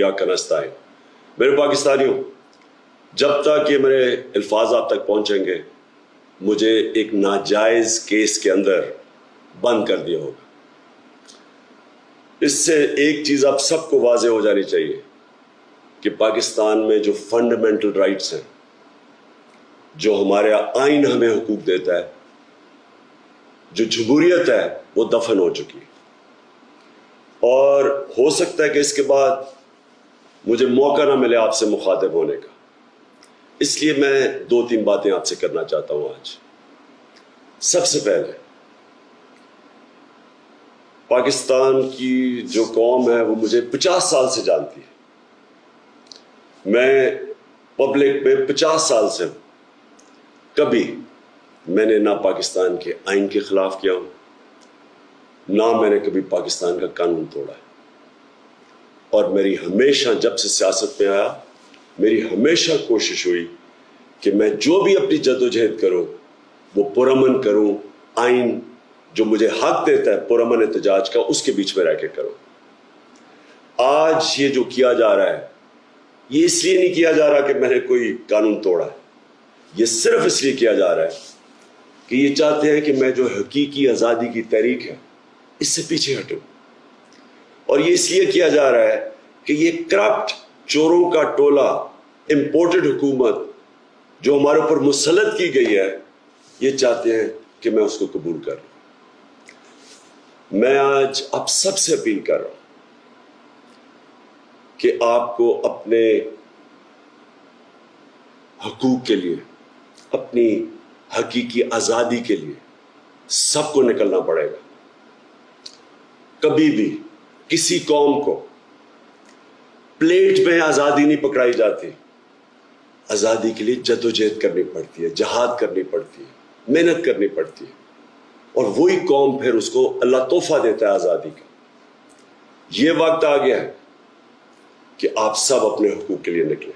इय्याका नस्तईन। मेरे पाकिस्तानियों, जब तक ये मेरे अल्फाज आप तक पहुंचेंगे, मुझे एक नाजायज केस के अंदर बंद कर दिया होगा। इससे एक चीज आप सबको वाज़ेह हो जानी चाहिए कि पाकिस्तान में जो फंडामेंटल राइट्स हैं, जो हमारे आइन हमें हुकूक देता है, जो जमहूरियत है, वो दफन हो चुकी है। और हो सकता है कि इसके बाद मुझे मौका ना मिले आपसे मुखातिब होने का, इसलिए मैं 2-3 बातें आपसे करना चाहता हूं आज। सबसे पहले, पाकिस्तान की जो कौम है वो मुझे 50 साल से जानती है। मैं पब्लिक में 50 साल से हूं। कभी मैंने ना पाकिस्तान के आइन के खिलाफ किया हूं, ना मैंने कभी पाकिस्तान का कानून तोड़ा है। और मेरी हमेशा, जब से सियासत में आया, मेरी हमेशा कोशिश हुई कि मैं जो भी अपनी जद्दोजहद करूं वो पुरअमन करूं, आइन जो मुझे हक देता है पुरअमन एहतजाज का, उसके बीच में रह के करूं। आज ये जो किया जा रहा है, ये इसलिए नहीं किया जा रहा कि मैंने कोई कानून तोड़ा है, ये सिर्फ इसलिए किया जा रहा है कि ये चाहते हैं कि मैं जो हकीकी आज़ादी की तहरीक है, इससे पीछे हटूं। और ये इसलिए किया जा रहा है कि ये करप्ट चोरों का टोला, इंपोर्टेड हुकूमत जो हमारे ऊपर मुसल्लत की गई है, ये चाहते हैं कि मैं उसको कबूल कर लूं। मैं आज आप सबसे अपील कर रहा हूं कि आपको अपने हकूक के लिए, अपनी हकीकी आज़ादी के लिए सबको निकलना पड़ेगा। कभी भी किसी कौम को प्लेट में आज़ादी नहीं पकड़ाई जाती। आज़ादी के लिए जद्दोजहद करनी पड़ती है, जहाद करनी पड़ती है, मेहनत करनी पड़ती है, और वही कौम फिर उसको अल्लाह तोहफा देता है आज़ादी का। ये वक्त आ गया है कि आप सब अपने हुकूक के लिए निकलें।